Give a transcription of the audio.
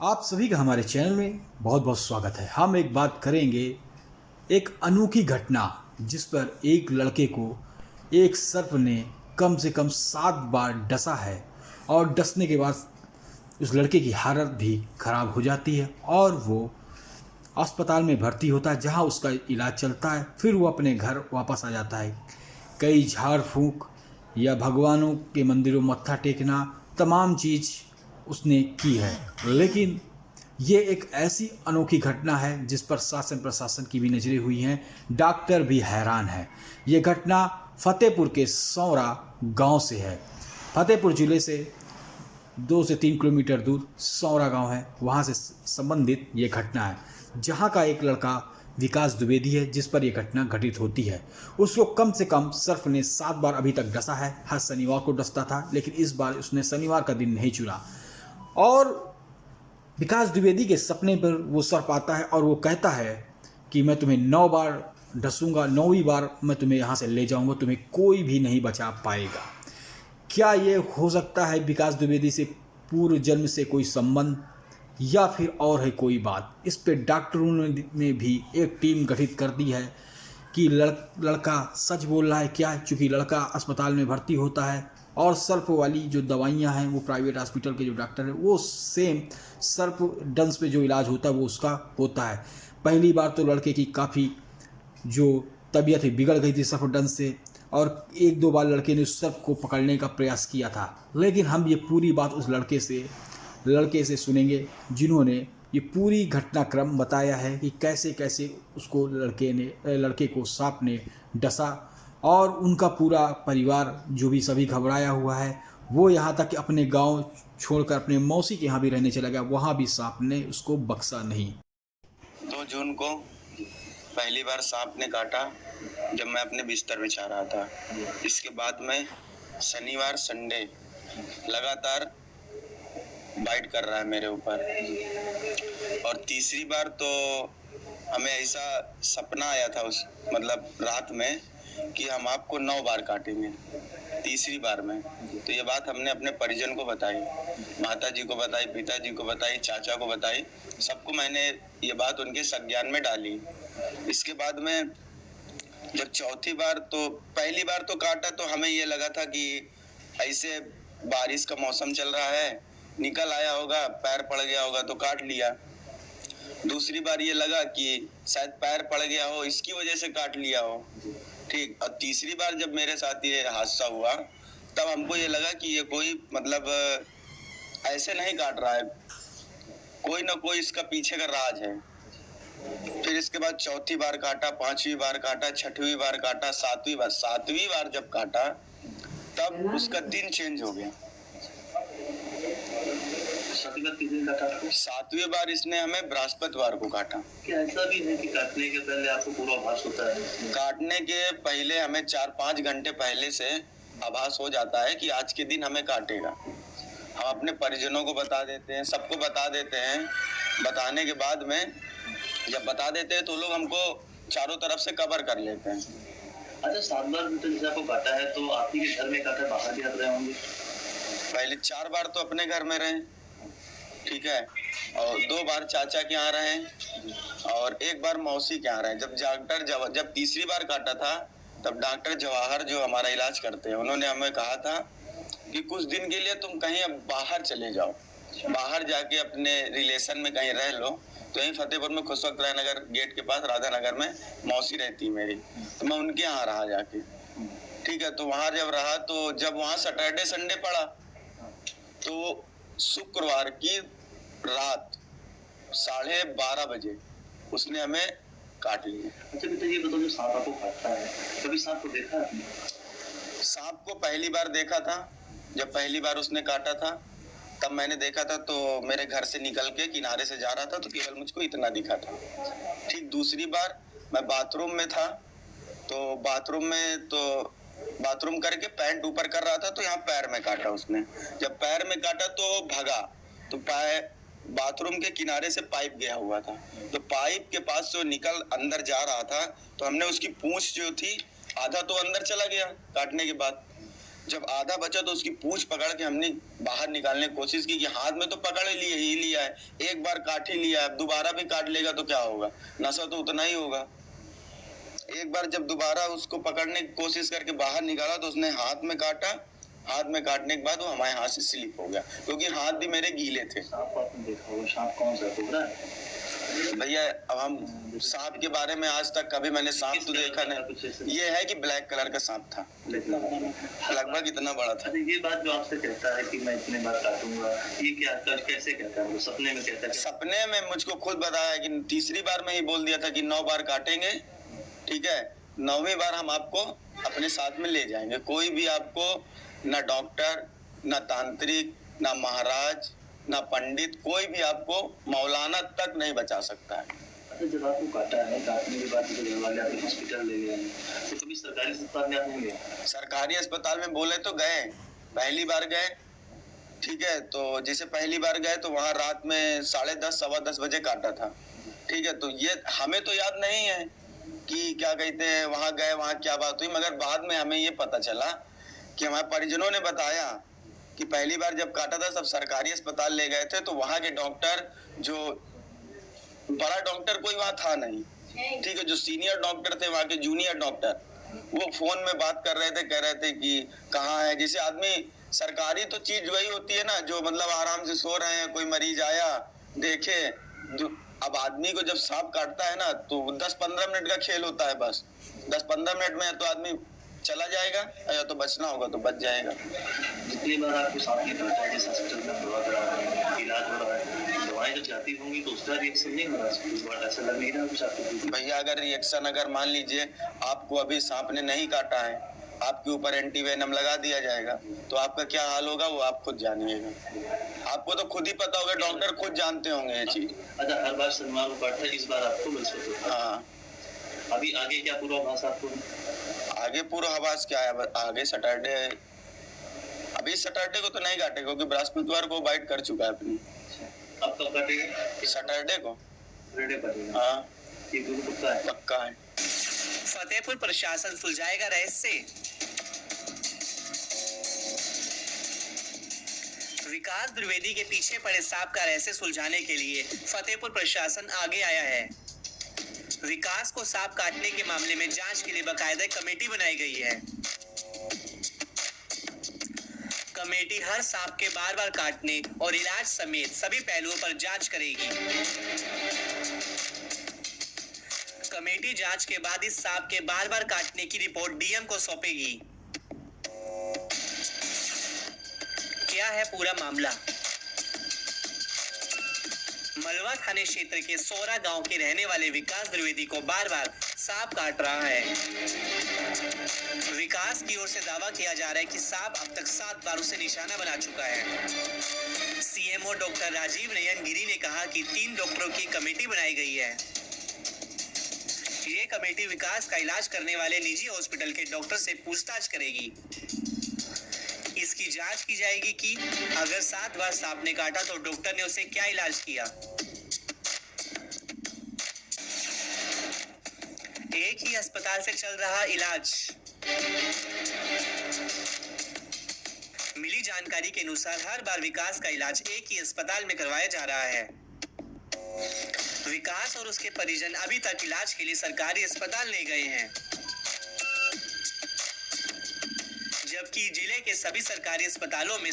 आप सभी का हमारे चैनल में बहुत बहुत स्वागत है। हम एक बात करेंगे, एक अनोखी घटना जिस पर एक लड़के को एक सर्प ने कम से कम 7 बार डसा है और डसने के बाद उस लड़के की हालत भी खराब हो जाती है और वो अस्पताल में भर्ती होता है जहां उसका इलाज चलता है। फिर वो अपने घर वापस आ जाता है। कई झाड़ फूंक या भगवानों के मंदिरों मत्था टेकना तमाम चीज़ उसने की है, लेकिन ये एक ऐसी अनोखी घटना है जिस पर शासन प्रशासन की भी नज़रें हुई हैं। डॉक्टर भी हैरान है। ये घटना फतेहपुर के सौरा गांव से है। फतेहपुर जिले से 2 से 3 किलोमीटर दूर सौरा गांव है, वहां से संबंधित ये घटना है। जहां का एक लड़का विकास द्विवेदी है जिस पर यह घटना घटित होती है। उसको कम से कम सर्प ने 7 बार अभी तक डसा है। हर शनिवार को डसता था, लेकिन इस बार उसने शनिवार का दिन नहीं चुना और विकास द्विवेदी के सपने पर वो सर्प आता है और वो कहता है कि मैं तुम्हें 9 बार डसूंगा, 9वीं बार मैं तुम्हें यहाँ से ले जाऊंगा, तुम्हें कोई भी नहीं बचा पाएगा। क्या ये हो सकता है विकास द्विवेदी से पूर्व जन्म से कोई संबंध या फिर और है कोई बात? इस पे डॉक्टरों ने भी एक टीम गठित कर दी है कि लड़का सच बोल रहा है क्या, क्योंकि लड़का अस्पताल में भर्ती होता है और सर्प वाली जो दवाइयां हैं वो प्राइवेट हॉस्पिटल के जो डॉक्टर हैं वो सेम सर्प डंस पे जो इलाज होता है वो उसका होता है। पहली बार तो लड़के की काफ़ी जो तबीयत है बिगड़ गई थी सर्प डंस से और 1-2 बार लड़के ने उस सर्प को पकड़ने का प्रयास किया था। लेकिन हम ये पूरी बात उस लड़के से सुनेंगे जिन्होंने ये पूरी घटनाक्रम बताया है कि कैसे कैसे उसको लड़के को सांप ने डसा और उनका पूरा परिवार जो भी सभी घबराया हुआ है वो यहाँ तक कि अपने गांव छोड़कर अपने मौसी के यहाँ भी रहने चला गया, वहाँ भी सांप ने उसको बख्शा नहीं। 2 जून को पहली बार सांप ने काटा जब मैं अपने बिस्तर बिछा रहा था। इसके बाद में शनिवार संडे लगातार बाइट कर रहा है मेरे ऊपर। और तीसरी बार तो हमें ऐसा सपना आया था उस रात में कि हम आपको 9 बार काटेंगे। तीसरी बार में तो ये बात हमने अपने परिजन को बताई, माता जी को बताई, पिताजी को बताई, चाचा को बताई, सबको मैंने ये बात उनके संज्ञान में डाली। इसके बाद में जब चौथी बार तो पहली बार तो काटा तो हमें ये लगा था कि ऐसे बारिश का मौसम चल रहा है, निकल आया होगा, पैर पड़ गया होगा तो काट लिया। दूसरी बार ये लगा कि शायद पैर पड़ गया हो इसकी वजह से काट लिया हो, ठीक। और तीसरी बार जब मेरे साथ ये हादसा हुआ तब हमको ये लगा कि ये कोई ऐसे नहीं काट रहा है, कोई ना कोई इसका पीछे का राज है। फिर इसके बाद चौथी बार काटा, 5वीं बार काटा, 6वीं बार काटा, 7वीं बार जब काटा तब उसका दिन चेंज हो गया। 7वीं बार इसने हमें बृहस्पतिवार को काटा। क्या ऐसा भी है कि काटने के पहले आपको पूरा आभास होता है? काटने के पहले हमें 4-5 घंटे पहले से आभास हो जाता है कि आज के दिन हमें काटेगा। हम अपने परिजनों को बता देते हैं, सबको बता देते हैं। बताने के बाद में जब बता देते हैं तो लोग हमको चारों तरफ से कवर कर लेते हैं। अच्छा, 7 बार जैसे आपको काटा है तो आप ही के घर में काटा, बाहर भी रहे होंगे? पहले 4 बार तो अपने घर में रहे, ठीक है, और 2 बार चाचा के यहाँ रहे और 1 बार मौसी के यहाँ रहे। जब तीसरी बार काटा था तब डॉक्टर जवाहर जो हमारा इलाज करते हैं उन्होंने हमें कहा था कि कुछ दिन के लिए तुम कहीं अब बाहर चले जाओ, बाहर जाके अपने रिलेशन में कहीं रह लो। तो यहीं फतेहपुर में खुशवक्त राय नगर गेट के पास राधा नगर में मौसी रहती मेरी, तो मैं उनके यहाँ रहा जाके, ठीक है। तो वहां जब रहा तो जब वहां सैटरडे संडे पड़ा तो शुक्रवार की रात 12:30 बजे उसने हमें काट लिया। अच्छा बेटा, ये बताओ, जो सांप आपको काटता है, कभी सांप को देखा आपने? सांप को पहली बार देखा था, जब पहली बार उसने काटा था तब मैंने देखा था। तो मेरे घर से निकल के किनारे से जा रहा था तो केवल मुझको इतना दिखा था, ठीक। दूसरी बार मैं बाथरूम में था तो बाथरूम करके पैंट ऊपर कर रहा था तो यहाँ पैर में काटा उसने। जब पैर में काटा तो भगा तो बाथरूम के किनारे से पाइप गया हुआ था, तो पाइप के पास से निकल अंदर जा रहा था तो हमने उसकी पूंछ जो थी आधा तो अंदर चला गया काटने के बाद, जब आधा बचा तो उसकी पूंछ पकड़ के हमने बाहर निकालने की कोशिश की कि हाथ में तो पकड़ ही लिया है, एक बार काट ही लिया है, दोबारा भी काट लेगा तो क्या होगा, नशा तो उतना ही होगा। एक बार जब दोबारा उसको पकड़ने की कोशिश करके बाहर निकाला तो उसने हाथ में काटा, हाथ में काटने के बाद वो हमारे हाथ से स्लिप हो गया, क्योंकि हाथ भी मेरे गीले थे। सांप आपने देखा होगा, सांप कौन सा, कोबरा है? भैया अब हम सांप के बारे में आज तक कभी मैंने सांप तो देखा नहीं, ये है कि ब्लैक कलर का सांप था, लगभग इतना बड़ा था। अच्छा, ये बात जो आपसे कहता है कि मैं इतने बार काटूंगा, ये क्या कैसे कहता है? वो सपने में कहता है? सपने में मुझको खुद बताया कि तीसरी बार में ही बोल दिया था कि 9 बार काटेंगे, ठीक है, 9वीं बार हम आपको अपने साथ में ले जाएंगे, कोई भी आपको न डॉक्टर, न तांत्रिक, न महाराज, न पंडित, कोई भी आपको मौलाना तक नहीं बचा सकता है। अच्छा, जब आपको काटा है, काटने के बाद तो घर वाले आपके हॉस्पिटल ले गए हैं, तो कभी सरकारी अस्पताल में आप नहीं गए? सरकारी अस्पताल में बोले तो गए, पहली बार गए, ठीक है, तो जैसे पहली बार गए तो वहाँ रात में 10:30 सवा 10 बजे काटा था, ठीक है, तो ये हमें तो याद नहीं है कि क्या कहते हैं वहाँ गए, वहाँ क्या बात हुई, मगर बाद में हमें ये पता चला कि हमारे परिजनों ने बताया कि पहली बार जब काटा था सब सरकारी अस्पताल ले गए थे, तो वहाँ के डॉक्टर, जो बड़ा डॉक्टर कोई वहाँ था नहीं, ठीक है, जो सीनियर डॉक्टर थे वहाँ के जूनियर डॉक्टर, वो फोन में बात कर रहे थे, कह रहे थे कि कहाँ है, जैसे आदमी सरकारी तो चीज वही होती है ना, जो मतलब आराम से सो रहे हैं, कोई मरीज आया देखे, अब आदमी को जब सांप काटता है ना तो 10-15 मिनट का खेल होता है, बस 10-15 मिनट में तो आदमी चला जाएगा, या तो बचना होगा तो बच जाएगा। जितनी बार आपको सांप ने काटा है, जिस हॉस्पिटल में दवा करा रहा है, इलाज हो रहा है, दवाएं जब जाती होंगी तो उसका रिएक्शन नहीं हो रहा? कुछ बार ऐसा लग नहीं रहा कुछ आपको? भैया अगर रिएक्शन, अगर मान लीजिए आपको अभी सांप ने नहीं काटा है, आपके ऊपर एंटीवेनम लगा दिया जाएगा तो आपका क्या हाल होगा वो आप खुद जानिएगा, आपको तो खुद ही पता होगा, डॉक्टर खुद जानते होंगे ये चीज। अच्छा, हर बार शनिवार को काटता है, इस बार आपको बृहस्पति? हाँ। अभी आगे क्या पूर्वाभास आपको? आगे पूर्वाभास क्या है, आगे सैटरडे, अभी सैटरडे को तो नहीं काटे क्योंकि बृहस्पतिवार को बाइट कर चुका है अपनी। अब कब काटेगा? सैटरडे को। फ्राइडे काटेगा? हाँ, ये गुरु पक्का है? पक्का है। फतेहपुर प्रशासन सुलझाएगा रहस्य। विकास द्विवेदी के पीछे पड़े सांप का रहस्य सुलझाने के लिए फतेहपुर प्रशासन आगे आया है। विकास को सांप काटने के मामले में जांच के लिए बाकायदा कमेटी बनाई गई है। कमेटी हर सांप के बार बार काटने और इलाज समेत सभी पहलुओं पर जांच करेगी। कमेटी जांच के बाद इस सांप के बार बार काटने की रिपोर्ट डीएम को सौंपेगी। क्या है पूरा मामला? मलवा थाने क्षेत्र के सोरा गांव के रहने वाले विकास द्विवेदी को बार बार सांप काट रहा है। विकास की ओर से दावा किया जा रहा है कि सांप अब तक 7 बार उसे निशाना बना चुका है। सीएमओ डॉक्टर राजीव नयन गिरी ने कहा कि 3 डॉक्टरों की कमेटी बनाई गई है। ये कमेटी विकास का इलाज करने वाले निजी हॉस्पिटल के डॉक्टर से पूछताछ करेगी। इसकी जांच की जाएगी कि अगर 7 बार सांप ने काटा तो डॉक्टर ने उसे क्या इलाज किया। एक ही अस्पताल से चल रहा इलाज। मिली जानकारी के अनुसार हर बार विकास का इलाज एक ही अस्पताल में करवाया जा रहा है। विकास और उसके परिजन अभी तक इलाज के लिए सरकारी अस्पताल ले गए हैं, जबकि जिले के सभी सरकारी अस्पतालों में